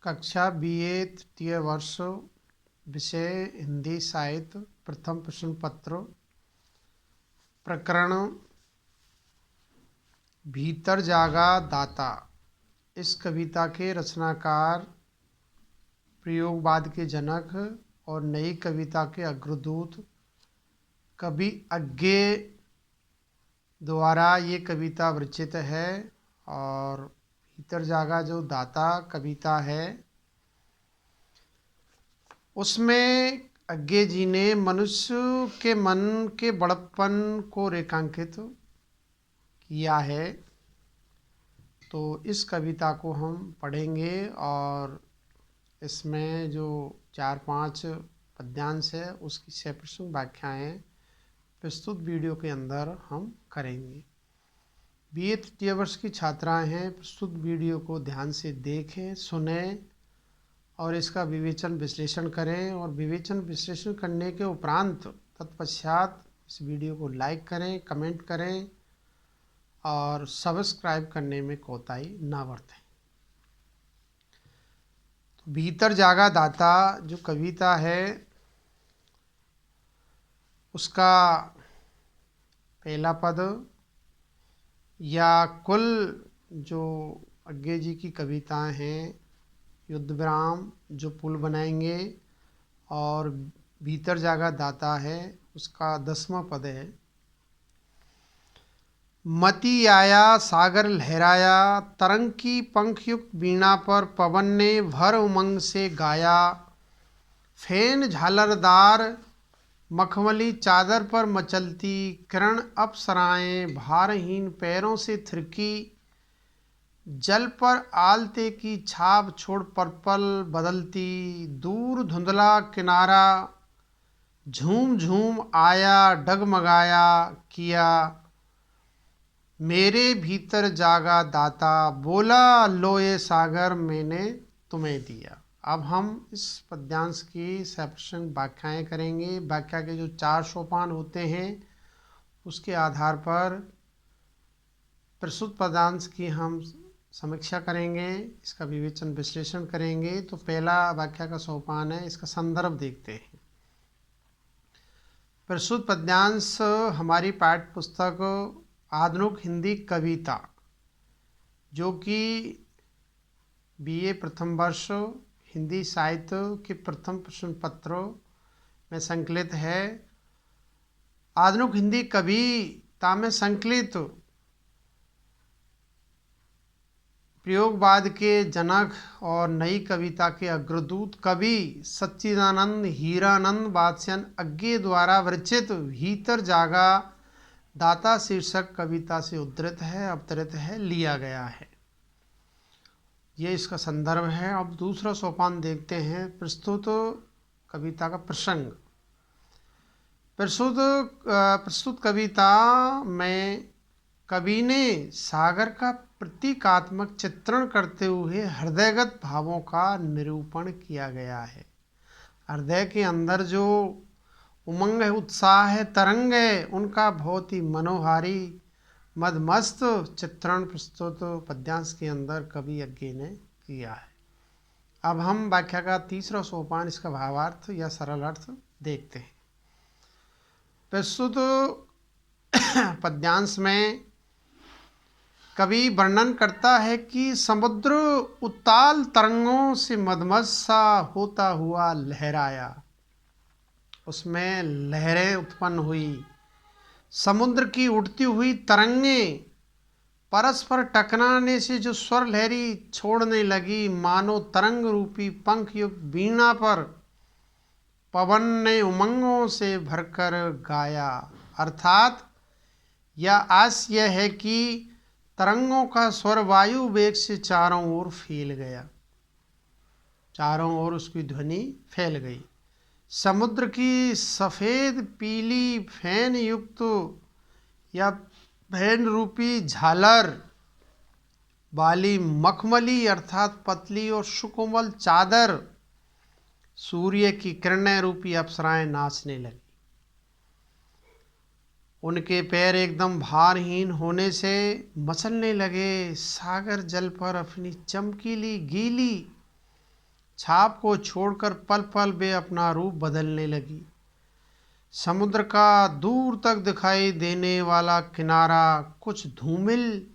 कक्षा बीए तृतीय वर्ष, विषय हिंदी साहित्य, प्रथम प्रश्न पत्र, प्रकरण भीतर जागा दाता। इस कविता के रचनाकार प्रयोगवाद के जनक और नई कविता के अग्रदूत कवि अज्ञे द्वारा ये कविता विरचित है। और भीतर जागा जो दाता कविता है उसमें अज्ञे जी ने मनुष्य के मन के बड़प्पन को रेखांकित किया है। तो इस कविता को हम पढ़ेंगे और इसमें जो 4-5 पद्यांश है उसकी 6 प्रश्न व्याख्याएँ प्रस्तुत वीडियो के अंदर हम करेंगे। बीए तृतीय वर्ष की छात्राएं हैं, प्रस्तुत वीडियो को ध्यान से देखें, सुनें और इसका विवेचन विश्लेषण करें। और विवेचन विश्लेषण करने के उपरांत तत्पश्चात इस वीडियो को लाइक करें, कमेंट करें और सब्सक्राइब करने में कोताही ना बरतें। तो भीतर जागा दाता जो कविता है उसका पहला पद या कुल जो अज्ञे जी की कविताएं हैं, युद्ध विराम जो पुल बनाएंगे और भीतर जागा दाता है उसका 10वां पद है। मति आया सागर लहराया, तरंग की पंखयुक्त वीणा पर पवन ने भर उमंग से गाया। फेन झालरदार मखमली चादर पर मचलती किरण अप्सराएं भारहीन पैरों से थिरकी। जल पर आलते की छाप छोड़ पर्पल बदलती, दूर धुंधला किनारा झूम झूम आया डगमगाया किया। मेरे भीतर जागा दाता, बोला लो ये सागर मैंने तुम्हें दिया। अब हम इस पद्यांश की सप्रश्न व्याख्याएँ करेंगे। व्याख्या के जो 4 सोपान होते हैं उसके आधार पर प्रस्तुत पद्यांश की हम समीक्षा करेंगे, इसका विवेचन विश्लेषण करेंगे। तो पहला व्याख्या का सोपान है, इसका संदर्भ देखते हैं। प्रस्तुत पद्यांश हमारी पाठ्य पुस्तक आधुनिक हिंदी कविता जो कि बीए प्रथम वर्ष हिंदी साहित्य के प्रथम प्रश्न पत्र में संकलित है। आधुनिक हिंदी कविता में संकलित प्रयोगवाद के जनक और नई कविता के अग्रदूत कवि सच्चिदानंद हीरानंद वात्स्यन अज्ञे द्वारा विरचित भीतर जागा दाता शीर्षक कविता से उद्धृत है, अवतरित है, लिया गया है। ये इसका संदर्भ है। अब दूसरा सोपान देखते हैं, प्रस्तुत कविता का प्रसंग। प्रस्तुत कविता में कवि ने सागर का प्रतीकात्मक चित्रण करते हुए हृदयगत भावों का निरूपण किया गया है। हृदय के अंदर जो उमंग है, उत्साह है, तरंग है, उनका बहुत ही मनोहारी मदमस्त चित्रण प्रस्तुत पद्यांश के अंदर कवि अज्ञे ने किया है। अब हम व्याख्या का तीसरा सोपान, इसका भावार्थ या सरल अर्थ देखते हैं। प्रस्तुत पद्यांश में कवि वर्णन करता है कि समुद्र उताल तरंगों से मदमस्त सा होता हुआ लहराया, उसमें लहरें उत्पन्न हुई। समुद्र की उठती हुई तरंगें परस्पर टकराने से जो स्वर लहरी छोड़ने लगी, मानो तरंग रूपी पंख युक्त वीणा पर पवन ने उमंगों से भरकर गाया। अर्थात यह आशय है कि तरंगों का स्वर वायु वेग से चारों ओर फैल गया, चारों ओर उसकी ध्वनि फैल गई। समुद्र की सफ़ेद पीली फैन युक्त या फैन रूपी झालर वाली मखमली अर्थात पतली और सुकोमल चादर सूर्य की किरणें रूपी अप्सराएं नाचने लगी। उनके पैर एकदम भारहीन होने से मचलने लगे। सागर जल पर अपनी चमकीली गीली छाप को छोड़कर पल पल वे अपना रूप बदलने लगी। समुद्र का दूर तक दिखाई देने वाला किनारा कुछ धूमिल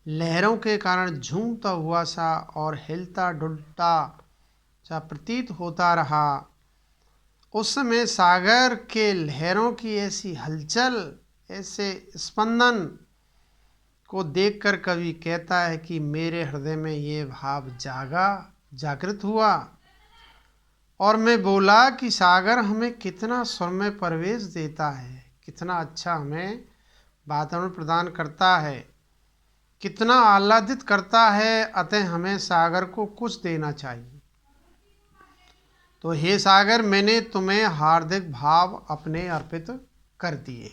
लहरों के कारण झूमता हुआ सा और हिलता डुलता सा प्रतीत होता रहा। उस समय सागर के लहरों की ऐसी हलचल, ऐसे स्पंदन को देखकर कवि कहता है कि मेरे हृदय में ये भाव जागृत हुआ और मैं बोला कि सागर हमें कितना सुरम्य प्रवेश देता है, कितना अच्छा हमें वातावरण प्रदान करता है, कितना आह्लादित करता है, अतः हमें सागर को कुछ देना चाहिए। तो हे सागर, मैंने तुम्हें हार्दिक भाव अपने अर्पित कर दिए।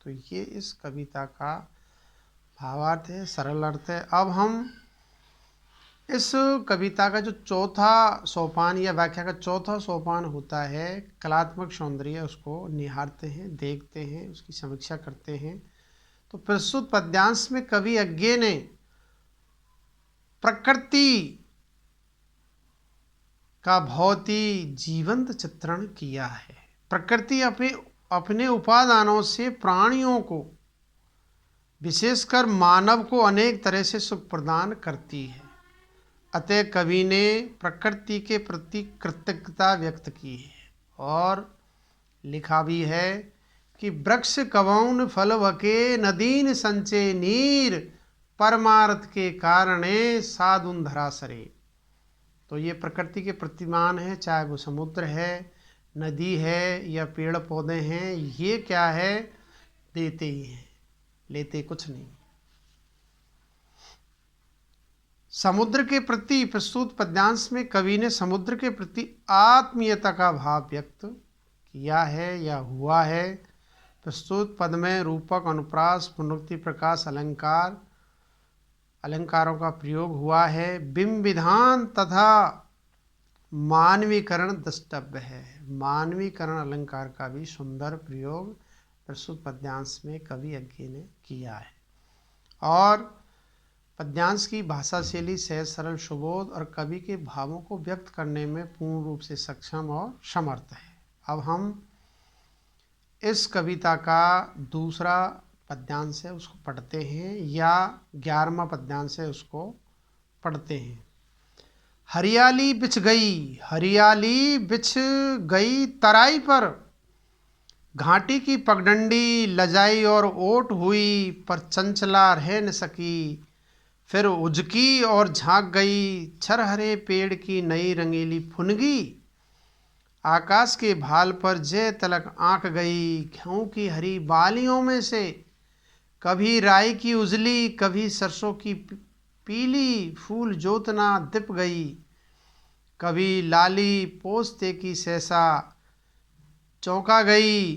तो ये इस कविता का भावार्थ है, सरल अर्थ है। अब हम इस कविता का जो चौथा सोपान या व्याख्या का चौथा सोपान होता है कलात्मक सौंदर्य, उसको निहारते हैं, देखते हैं, उसकी समीक्षा करते हैं। तो प्रस्तुत पद्यांश में कवि अज्ञे ने प्रकृति का बहुत ही जीवंत चित्रण किया है। प्रकृति अपने उपादानों से प्राणियों को, विशेषकर मानव को अनेक तरह से सुख प्रदान करती है। अतः कवि ने प्रकृति के प्रति कृतज्ञता व्यक्त की है और लिखा भी है कि वृक्ष कवौन फल वके नदीन संचे नीर परमार्थ के कारणे साधुन धरासरे। तो ये प्रकृति के प्रतिमान है, चाहे वो समुद्र है, नदी है या पेड़ पौधे हैं, ये क्या है, देते ही हैं, लेते कुछ नहीं। समुद्र के प्रति प्रस्तुत पद्यांश में कवि ने समुद्र के प्रति आत्मीयता का भाव व्यक्त किया है या हुआ है। प्रस्तुत पद में रूपक, अनुप्रास, पुनरुक्ति, प्रकाश, अलंकारों का प्रयोग हुआ है। बिंब विधान तथा मानवीकरण द्रष्टव्य है। मानवीकरण अलंकार का भी सुंदर प्रयोग प्रस्तुत पद्यांश में कवि अज्ञे ने किया है। और पद्यांश की भाषा शैली सहज, सरल, सुबोध और कवि के भावों को व्यक्त करने में पूर्ण रूप से सक्षम और समर्थ है। अब हम इस कविता का दूसरा पद्यांश है उसको पढ़ते हैं, या 11वां पद्यांश है उसको पढ़ते हैं। हरियाली बिछ गई तराई पर, घाटी की पगडंडी लजाई और ओट हुई, पर चंचला रह न सकी, फिर उजकी और झांक गई, छरहरे पेड़ की नई रंगीली फुनगी, आकाश के भाल पर जय तलक आंक गई, गेहूं की हरी बालियों में से कभी राई की उजली, कभी सरसों की पीली फूल जोतना दिप गई, कभी लाली पोस्ते की सहसा चौंका गई,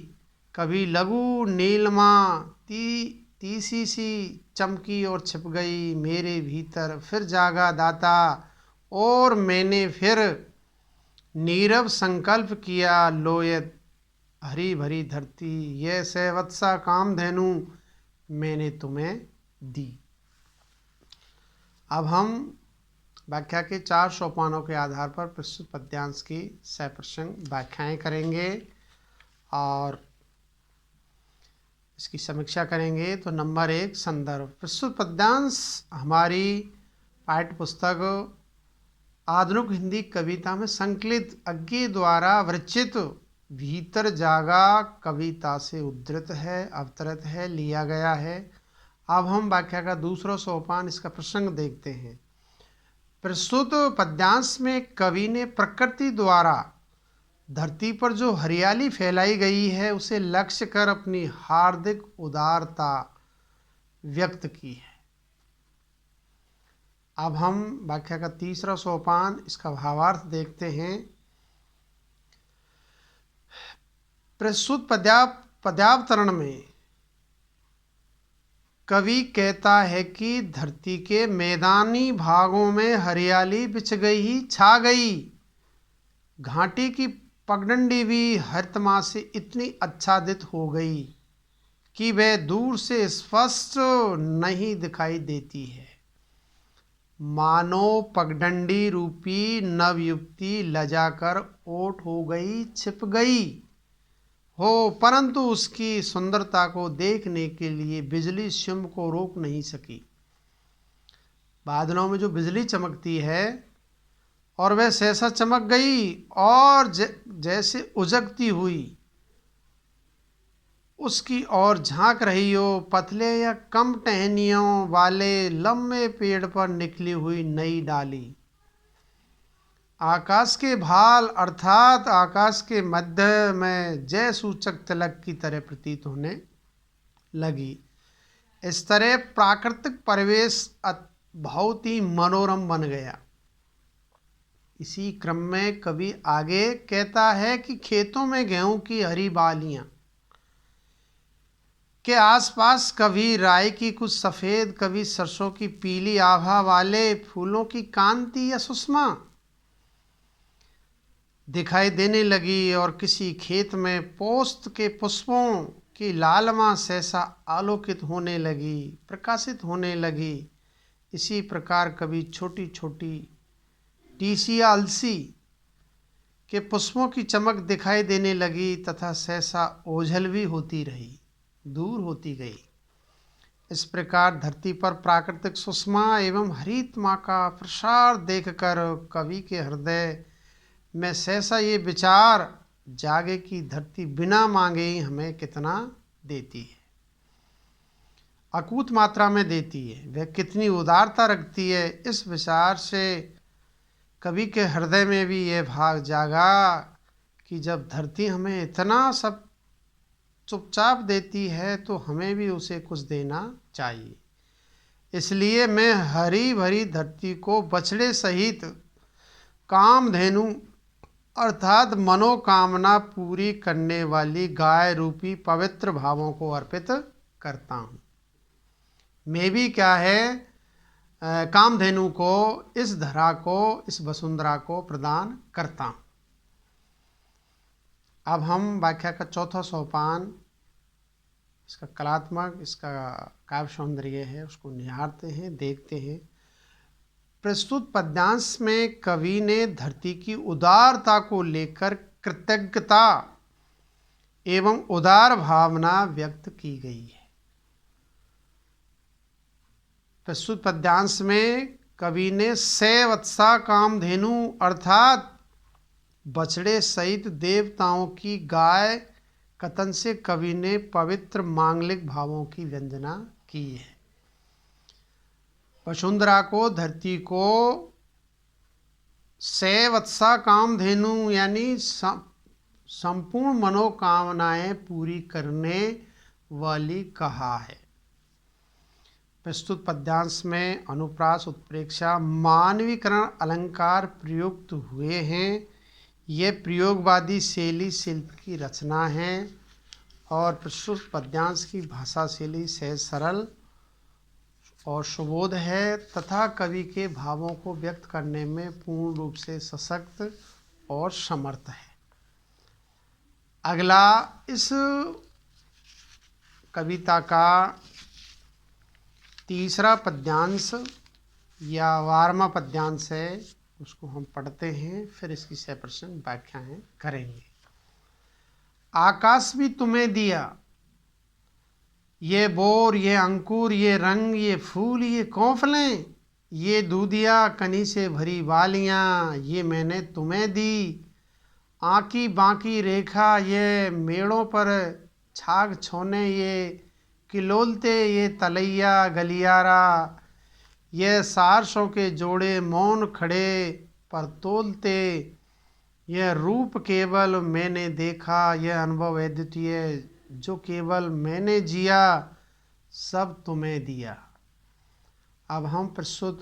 कभी लघु नीलमा तीसी सी चमकी और छिप गई, मेरे भीतर फिर जागा दाता और मैंने फिर नीरव संकल्प किया, लोयत हरी भरी धरती, ये सहवत्सा कामधेनु मैंने तुम्हें दी। अब हम व्याख्या के 4 सोपानों के आधार पर प्रस्तुत पद्यांश की सप्रसंग व्याख्याएं करेंगे और इसकी समीक्षा करेंगे। तो नंबर 1, संदर्भ। प्रस्तुत पद्यांश हमारी पाठ्य पुस्तक आधुनिक हिंदी कविता में संकलित अज्ञे द्वारा विरचित भीतर जागा कविता से उद्धृत है, अवतरित है, लिया गया है। अब हम व्याख्या का दूसरा सोपान, इसका प्रसंग देखते हैं। प्रस्तुत पद्यांश में कवि ने प्रकृति द्वारा धरती पर जो हरियाली फैलाई गई है उसे लक्ष्य कर अपनी हार्दिक उदारता व्यक्त की है। अब हम व्याख्या का तीसरा सोपान, इसका भावार्थ देखते हैं। प्रस्तुत पद्यावतरण में कवि कहता है कि धरती के मैदानी भागों में हरियाली बिछ गई, छा गई, घाटी की पगडंडी भी हरितमा से इतनी आच्छादित हो गई कि वह दूर से स्पष्ट नहीं दिखाई देती है। मानो पगडंडी रूपी नवयुक्ति लजाकर ओट हो गई छिप गई हो, परंतु उसकी सुंदरता को देखने के लिए बिजली शुंभ को रोक नहीं सकी। बादलों में जो बिजली चमकती है और वह सहसा चमक गई और जैसे उजगती हुई उसकी ओर झांक रही हो पतले या कम टहनियों वाले लंबे पेड़ पर निकली हुई नई डाली। आकाश के भाल अर्थात आकाश के मध्य में जय सूचक तिलक की तरह प्रतीत होने लगी। इस तरह प्राकृतिक परिवेश बहुत ही मनोरम बन गया। इसी क्रम में कवि आगे कहता है कि खेतों में गेहूं की हरी बालियां के आसपास कभी राई की कुछ सफ़ेद, कभी सरसों की पीली आभा वाले फूलों की कांति या सुषमा दिखाई देने लगी और किसी खेत में पोस्त के पुष्पों की लालमा सहसा आलोकित होने लगी, प्रकाशित होने लगी। इसी प्रकार कभी छोटी छोटी टीसी या अलसी के पुष्पों की चमक दिखाई देने लगी तथा सहसा ओझल भी होती रही, दूर होती गई। इस प्रकार धरती पर प्राकृतिक सुषमा एवं हरितमा का प्रसार देखकर कवि के हृदय में सहसा ये विचार जागे कि धरती बिना मांगे ही हमें कितना देती है, अकूत मात्रा में देती है, वह कितनी उदारता रखती है। इस विचार से कवि के हृदय में भी यह भाव जागा कि जब धरती हमें इतना सब चुपचाप देती है तो हमें भी उसे कुछ देना चाहिए। इसलिए मैं हरी भरी धरती को बछड़े सहित कामधेनु अर्थात मनोकामना पूरी करने वाली गाय रूपी पवित्र भावों को अर्पित करता हूँ। मैं भी क्या है कामधेनु को, इस धरा को, इस वसुंधरा को प्रदान करता हूँ। अब हम व्याख्या का चौथा सोपान, इसका कलात्मक, इसका काव्य सौंदर्य है, उसको निहारते हैं, देखते हैं। प्रस्तुत पद्यांश में कवि ने धरती की उदारता को लेकर कृतज्ञता एवं उदार भावना व्यक्त की गई है। प्रस्तुत पद्यांश में कवि ने सैवत्सा कामधेनु अर्थात बछड़े सहित देवताओं की गाय कथन से कवि ने पवित्र मांगलिक भावों की व्यंजना की है। वसुंधरा को, धरती को सैवत्सा कामधेनु यानी संपूर्ण मनोकामनाएं पूरी करने वाली कहा है। प्रस्तुत पद्यांश में अनुप्रास, उत्प्रेक्षा, मानवीकरण अलंकार प्रयुक्त हुए हैं। ये प्रयोगवादी शैली शिल्प की रचना है और प्रस्तुत पद्यांश की भाषा शैली सहज, सरल और सुबोध है तथा कवि के भावों को व्यक्त करने में पूर्ण रूप से सशक्त और समर्थ है। अगला इस कविता का तीसरा पद्यांश या 12वां पद्यांश है, उसको हम पढ़ते हैं, फिर इसकी 6% व्याख्याएं करेंगे। आकाश भी तुम्हें दिया, ये बोर, ये अंकुर, ये रंग, ये फूल, ये कौफलें, ये दूधिया कनी से भरी बालियां, ये मैंने तुम्हें दी। आंकी बांकी रेखा, ये मेड़ों पर छाग छोने, ये किलोलते, ये तलैया गलियारा, ये सारसों के जोड़े मौन खड़े पर तोलते, यह रूप केवल मैंने देखा, यह अनुभव अद्वितीय जो केवल मैंने जिया, सब तुम्हें दिया। अब हम प्रस्तुत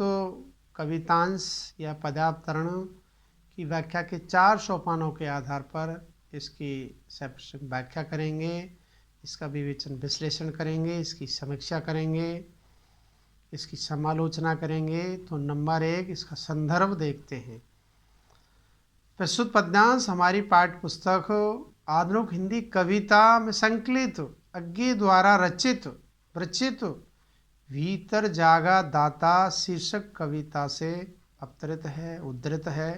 कवितांश या पदावतरण की व्याख्या के 4 सोपानों के आधार पर इसकी व्याख्या करेंगे, इसका विवेचन विश्लेषण करेंगे, इसकी समीक्षा करेंगे, इसकी समालोचना करेंगे। तो नंबर 1, इसका संदर्भ देखते हैं। प्रस्तुत पद्यांश हमारी पाठ्य पुस्तक आधुनिक हिंदी कविता में संकलित अज्ञे द्वारा रचित, भीतर जागा दाता शीर्षक कविता से उद्धृत है।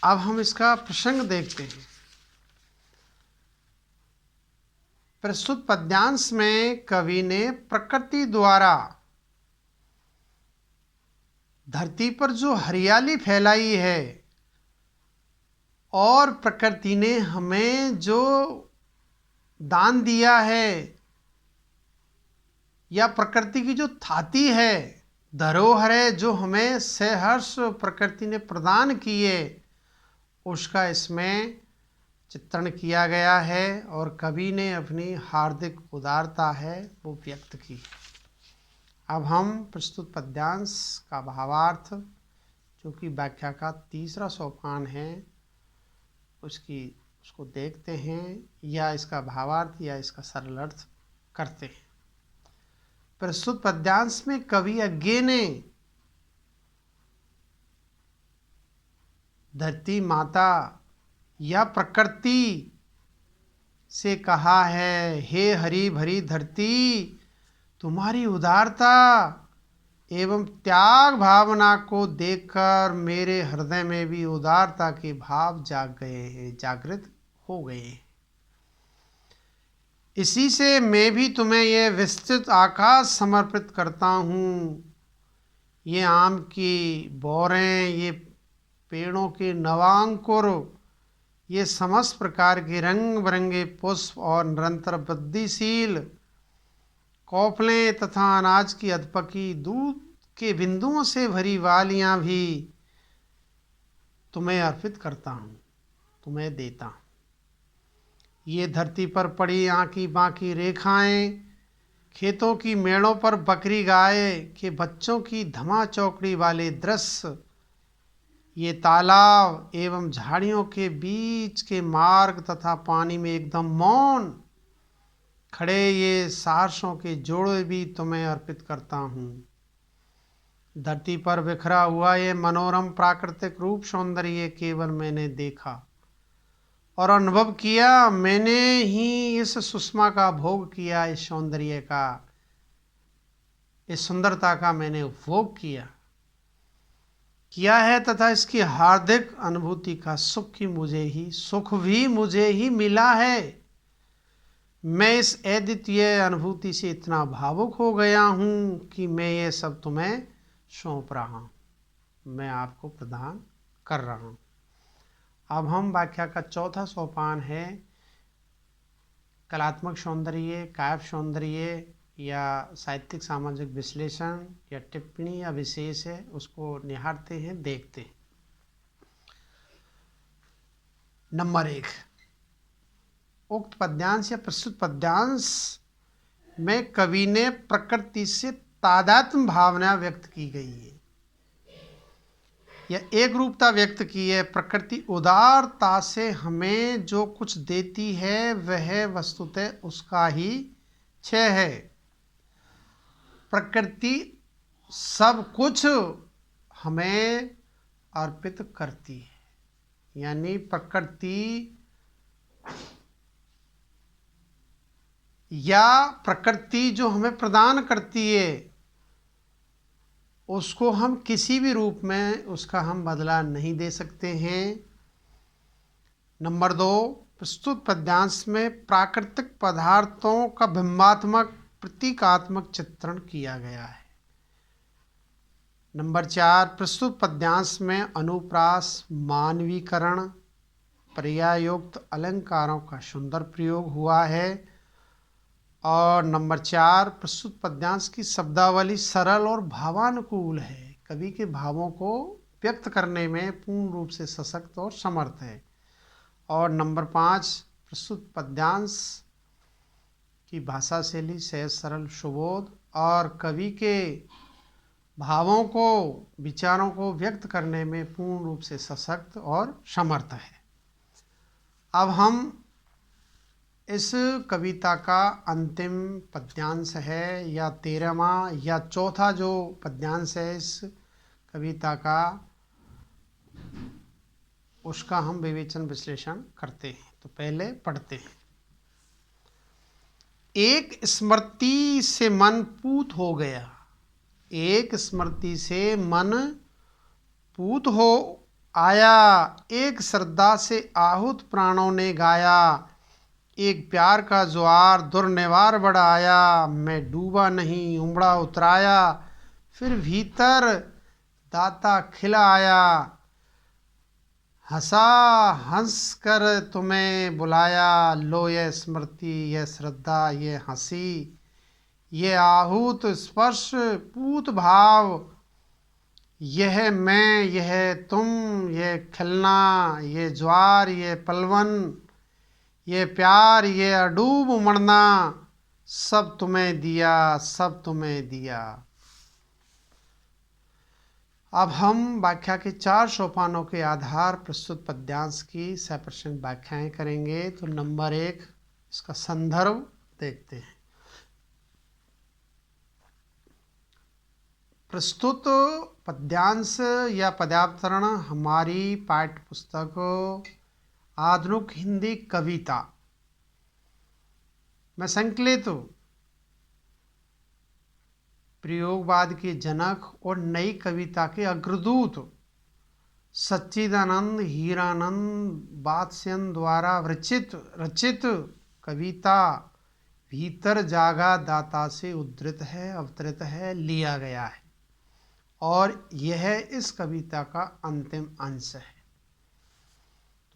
अब हम इसका प्रसंग देखते हैं। प्रस्तुत पद्यांश में कवि ने प्रकृति द्वारा धरती पर जो हरियाली फैलाई है और प्रकृति ने हमें जो दान दिया है या प्रकृति की जो थाती है, धरोहर है, जो हमें सहर्ष प्रकृति ने प्रदान किए, उसका इसमें चित्रण किया गया है और कवि ने अपनी हार्दिक उदारता है वो व्यक्त की। अब हम प्रस्तुत पद्यांश का भावार्थ, जो कि व्याख्या का तीसरा सोपान है, उसको देखते हैं या इसका भावार्थ या इसका सरल अर्थ करते हैं। प्रस्तुत पद्यांश में कवि अज्ञे ने धरती माता या प्रकृति से कहा है, हे हरी भरी धरती, तुम्हारी उदारता एवं त्याग भावना को देखकर मेरे हृदय में भी उदारता के भाव जागृत हो गए हैं। इसी से मैं भी तुम्हें ये विस्तृत आकाश समर्पित करता हूँ। ये आम की बोरें, ये पेड़ों के नवांकुर, ये समस्त प्रकार के रंग बिरंगे पुष्प और निरंतर वृद्धिशील कौफलें तथा अनाज की अधपकी दूध के बिंदुओं से भरी वालियां भी तुम्हें अर्पित करता हूँ, तुम्हें देता हूँ। ये धरती पर पड़ी आँकी बाँकी रेखाएं, खेतों की मेड़ों पर बकरी गाय के बच्चों की धमा चौकड़ी वाले दृश्य, ये तालाब एवं झाड़ियों के बीच के मार्ग तथा पानी में एकदम मौन खड़े ये सारसों के जोड़े भी तुम्हें अर्पित करता हूँ। धरती पर बिखरा हुआ ये मनोरम प्राकृतिक रूप सौंदर्य केवल मैंने देखा और अनुभव किया। मैंने ही इस सुषमा का भोग किया, इस सौंदर्य का, इस सुंदरता का मैंने उपभोग किया है तथा इसकी हार्दिक अनुभूति का सुख भी मुझे ही मिला है। मैं इस अद्वितीय अनुभूति से इतना भावुक हो गया हूँ कि मैं ये सब तुम्हें सौंप रहा हूँ, मैं आपको प्रदान कर रहा हूँ। अब हम व्याख्या का चौथा सोपान है कलात्मक सौंदर्य, काव्य सौंदर्य या साहित्यिक सामाजिक विश्लेषण या टिप्पणी या विशेष है, उसको निहारते हैं, देखते हैं। नंबर 1, उक्त पद्यांश या प्रस्तुत पद्यांश में कवि ने प्रकृति से तादात्म्य भावना व्यक्त की गई है या एक रूपता व्यक्त की है। प्रकृति उदारता से हमें जो कुछ देती है वह वस्तुतः उसका ही क्षय है। प्रकृति सब कुछ हमें अर्पित करती है, यानी प्रकृति या प्रकृति जो हमें प्रदान करती है उसको हम किसी भी रूप में उसका हम बदला नहीं दे सकते हैं। नंबर 2, प्रस्तुत पद्यांश में प्राकृतिक पदार्थों का बिंबात्मक प्रतीकात्मक चित्रण किया गया है। नंबर 4, प्रस्तुत पद्यांश में अनुप्रास, मानवीकरण, पर्यायोक्त अलंकारों का सुंदर प्रयोग हुआ है। और नंबर 4, प्रस्तुत पद्यांश की शब्दावली सरल और भावानुकूल है, कवि के भावों को व्यक्त करने में पूर्ण रूप से सशक्त और समर्थ है। और नंबर 5, प्रस्तुत पद्यांश की भाषा शैली सहज सरल सुबोध और कवि के भावों को, विचारों को व्यक्त करने में पूर्ण रूप से सशक्त और समर्थ है। अब हम इस कविता का अंतिम पद्यांश है या 13वां या चौथा जो पद्यांश है इस कविता का, उसका हम विवेचन विश्लेषण करते हैं। तो पहले पढ़ते हैं। एक स्मृति से मन पूत हो गया, एक स्मृति से मन पूत हो आया, एक श्रद्धा से आहूत प्राणों ने गाया, एक प्यार का ज्वार दुर्निवार बढ़ाया, मैं डूबा नहीं उमड़ा उतराया, फिर भीतर दाता खिला आया, हंसा हंस कर तुम्हें बुलाया, लो ये स्मृति ये श्रद्धा ये हंसी, ये आहूत स्पर्श पूत भाव, यह मैं यह तुम, ये खिलना ये ज्वार ये पलवन, ये प्यार ये अडूब उमड़ना, सब तुम्हें दिया सब तुम्हें दिया। अब हम व्याख्या के 4 सोपानों के आधार प्रस्तुत पद्यांश की 100% व्याख्याएं करेंगे। तो नंबर 1, इसका संदर्भ देखते हैं। प्रस्तुत पद्यांश या पद्यावतरण हमारी पाठ्य पुस्तक आधुनिक हिंदी कविता में संकलित प्रयोगवाद के जनक और नई कविता के अग्रदूत सच्चिदानंद हीरानंद वात्स्यन द्वारा रचित कविता भीतर जागा दाता से उद्धृत है, अवतरित है, लिया गया है और यह इस कविता का अंतिम अंश है।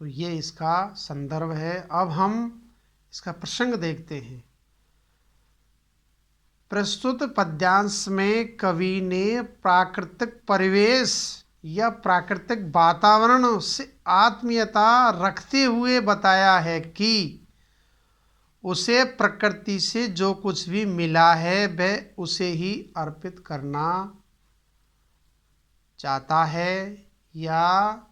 तो ये इसका संदर्भ है। अब हम इसका प्रसंग देखते हैं। प्रस्तुत पद्यांश में कवि ने प्राकृतिक परिवेश या प्राकृतिक वातावरण से आत्मीयता रखते हुए बताया है कि उसे प्रकृति से जो कुछ भी मिला है वह उसे ही अर्पित करना चाहता है, या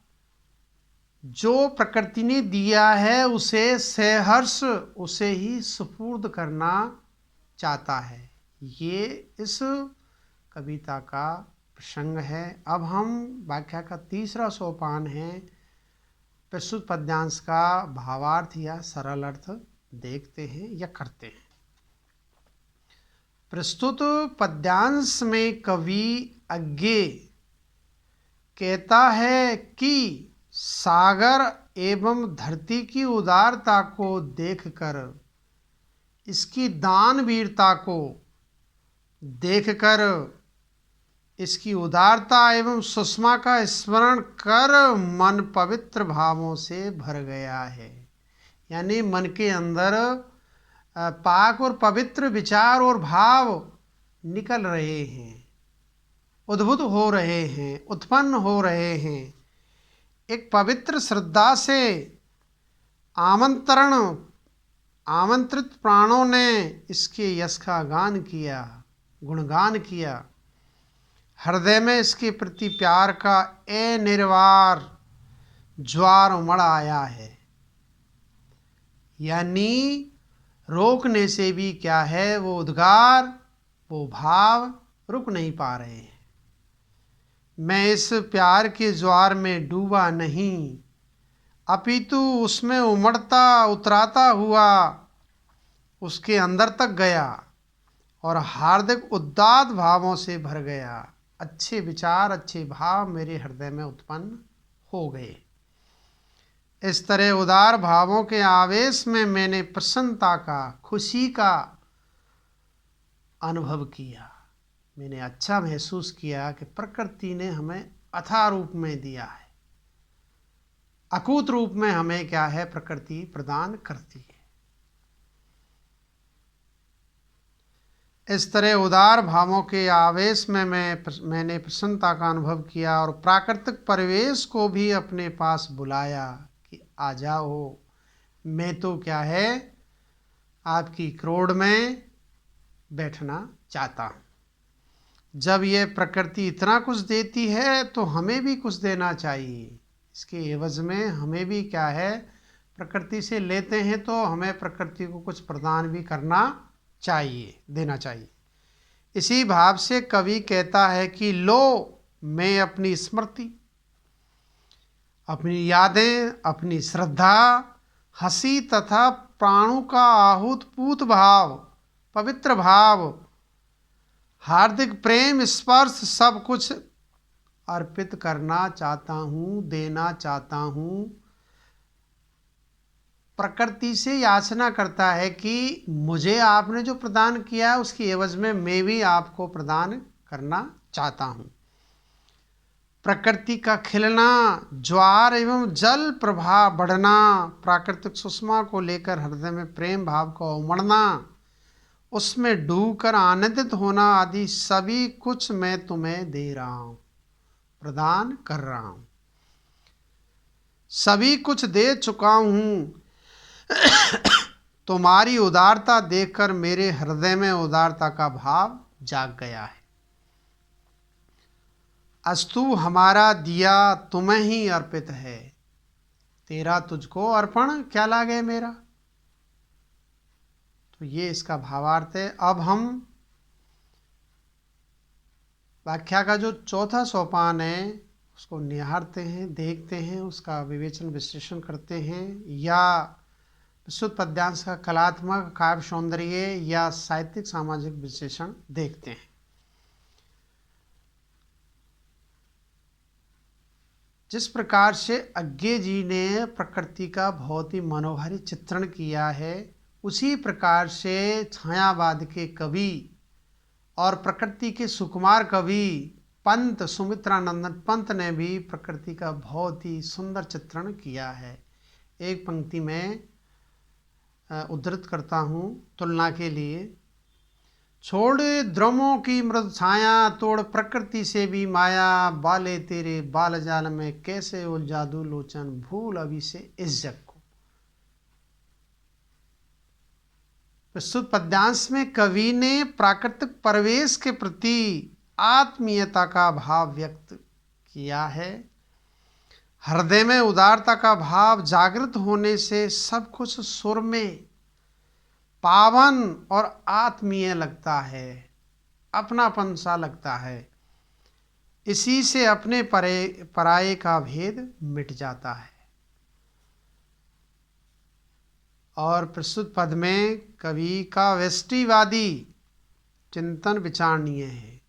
जो प्रकृति ने दिया है उसे सहर्ष उसे ही सुपुर्द करना चाहता है। ये इस कविता का प्रसंग है। अब हम व्याख्या का 3रा सोपान है, प्रस्तुत पद्यांश का भावार्थ या सरल अर्थ देखते हैं या करते हैं। प्रस्तुत पद्यांश में कवि आगे कहता है कि सागर एवं धरती की उदारता को देखकर, इसकी दानवीरता को देखकर, इसकी उदारता एवं सुषमा का स्मरण कर मन पवित्र भावों से भर गया है। यानी मन के अंदर पाक और पवित्र विचार और भाव निकल रहे हैं, उद्भुत हो रहे हैं, उत्पन्न हो रहे हैं। एक पवित्र श्रद्धा से आमंत्रित प्राणों ने इसके यश का गान किया, गुणगान किया। हृदय में इसके प्रति प्यार का अनिर्वार ज्वार उमड़ आया है। यानी रोकने से भी क्या है, वो उद्गार वो भाव रुक नहीं पा रहे हैं। मैं इस प्यार के ज्वार में डूबा नहीं, अपितु उसमें उमड़ता उतराता हुआ उसके अंदर तक गया और हार्दिक उदात्त भावों से भर गया। अच्छे विचार अच्छे भाव मेरे हृदय में उत्पन्न हो गए। इस तरह उदार भावों के आवेश में मैंने प्रसन्नता का, खुशी का अनुभव किया। मैंने अच्छा महसूस किया कि प्रकृति ने हमें अथाह रूप में दिया है, अकूत रूप में हमें क्या है, प्रकृति प्रदान करती है। इस तरह उदार भावों के आवेश में मैंने प्रसन्नता का अनुभव किया और प्राकृतिक परिवेश को भी अपने पास बुलाया कि आ जाओ, मैं तो क्या है, आपकी क्रोड़ में बैठना चाहता हूँ। जब ये प्रकृति इतना कुछ देती है तो हमें भी कुछ देना चाहिए। इसके एवज में हमें भी क्या है, प्रकृति से लेते हैं तो हमें प्रकृति को कुछ प्रदान भी करना चाहिए, देना चाहिए। इसी भाव से कवि कहता है कि लो मैं अपनी स्मृति, अपनी यादें, अपनी श्रद्धा, हंसी तथा प्राणों का आहूत पूत भाव पवित्र भाव, हार्दिक प्रेम, स्पर्श सब कुछ अर्पित करना चाहता हूँ, देना चाहता हूँ। प्रकृति से याचना करता है कि मुझे आपने जो प्रदान किया है उसकी एवज में मैं भी आपको प्रदान करना चाहता हूँ। प्रकृति का खिलना, ज्वार एवं जल प्रवाह बढ़ना, प्राकृतिक सुषमा को लेकर हृदय में प्रेम भाव का उमड़ना, उसमें डूबकर आनंदित होना आदि सभी कुछ मैं तुम्हें दे रहा हूँ, प्रदान कर रहा हूँ। सभी कुछ दे चुका हूँ। तुम्हारी उदारता देखकर मेरे हृदय में उदारता का भाव जाग गया है। अस्तु हमारा दिया तुम्हें ही अर्पित है, तेरा तुझको अर्पण क्या लागे मेरा। तो ये इसका भावार्थ है। अब हम व्याख्या का जो चौथा सोपान है उसको निहारते हैं, देखते हैं, उसका विवेचन विश्लेषण करते हैं, या विशुद्ध पद्यांश का कलात्मक काव्य सौंदर्य या साहित्यिक सामाजिक विश्लेषण देखते हैं। जिस प्रकार से अज्ञे जी ने प्रकृति का बहुत ही मनोहारी चित्रण किया है, उसी प्रकार से छायावाद के कवि और प्रकृति के सुकुमार कवि पंत सुमित्रानंदन पंत ने भी प्रकृति का बहुत ही सुंदर चित्रण किया है। एक पंक्ति में उद्धृत करता हूँ तुलना के लिए। छोड़ द्रमों की मृद छाया, तोड़ प्रकृति से भी माया, बाले तेरे बाल जाल में कैसे उलझा दूं लोचन, भूल अभी से इस जग को। प्रस्तुत पद्यांश में कवि ने प्राकृतिक परिवेश के प्रति आत्मीयता का भाव व्यक्त किया है। हृदय में उदारता का भाव जागृत होने से सब कुछ सुर में पावन और आत्मीय लगता है, अपनापन सा लगता है। इसी से अपने पराये का भेद मिट जाता है। और प्रस्तुत पद में कवि का व्यष्टिवादी चिंतन विचारणीय है।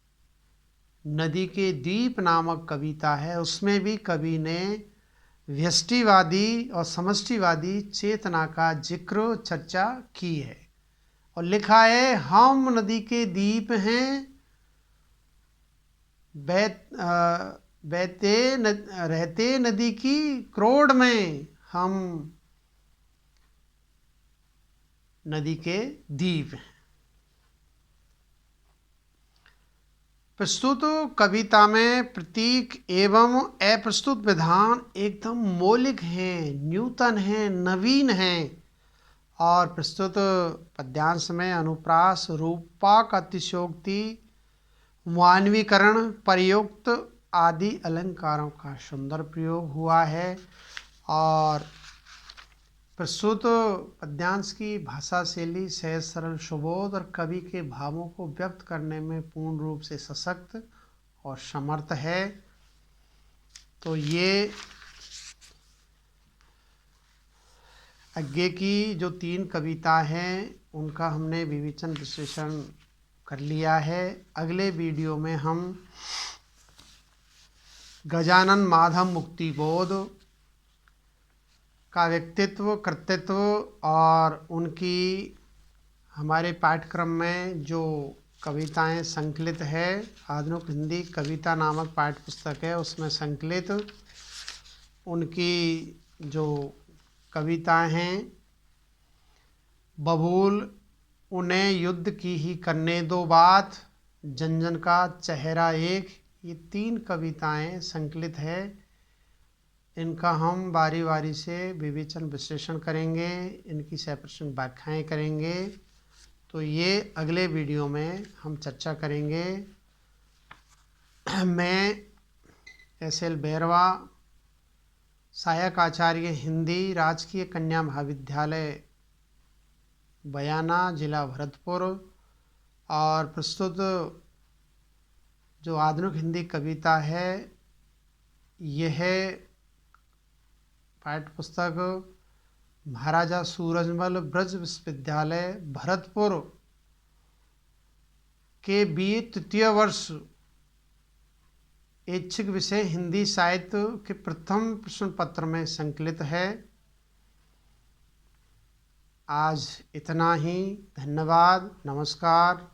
नदी के द्वीप नामक कविता है, उसमें भी कवि ने व्यष्टिवादी और समष्टिवादी चेतना का जिक्र चर्चा की है और लिखा है, हम नदी के द्वीप हैं, रहते नदी की क्रोड़ में, हम नदी के द्वीप हैं। प्रस्तुत कविता में प्रतीक एवं अप्रस्तुत विधान एकदम मौलिक हैं, न्यूतन हैं, नवीन हैं। और प्रस्तुत पद्यांश में अनुप्रास, रूपक, अतिशयोक्ति, मानवीकरण, प्रयुक्त आदि अलंकारों का सुंदर प्रयोग हुआ है। और प्रस्तुत पद्यांश की भाषा शैली सहज सरल सुबोध और कवि के भावों को व्यक्त करने में पूर्ण रूप से सशक्त और समर्थ है। तो ये अज्ञे की जो 3 कविता हैं उनका हमने विवेचन विश्लेषण कर लिया है। अगले वीडियो में हम गजानन माधव मुक्तिबोध का व्यक्तित्व, कृतित्व और उनकी हमारे पाठ्यक्रम में जो कविताएं संकलित है, आधुनिक हिंदी कविता नामक पाठ्य पुस्तक है, उसमें संकलित उनकी जो कविताएं हैं, बबूल, उन्हें युद्ध की ही करने दो बात, जन जन का चेहरा एक, ये 3 कविताएं संकलित है। इनका हम बारी बारी से विवेचन विश्लेषण करेंगे, इनकी सप्रश्न व्याख्याएं करेंगे। तो ये अगले वीडियो में हम चर्चा करेंगे। मैं SL बैरवा, सहायक आचार्य हिंदी, राजकीय कन्या महाविद्यालय बयाना, जिला भरतपुर। और प्रस्तुत जो आधुनिक हिंदी कविता है यह पाठ्य पुस्तक महाराजा सूरजमल ब्रज विश्वविद्यालय भरतपुर के BA तृतीय वर्ष ऐच्छिक विषय हिंदी साहित्य के प्रथम प्रश्न पत्र में संकलित है। आज इतना ही। धन्यवाद। नमस्कार।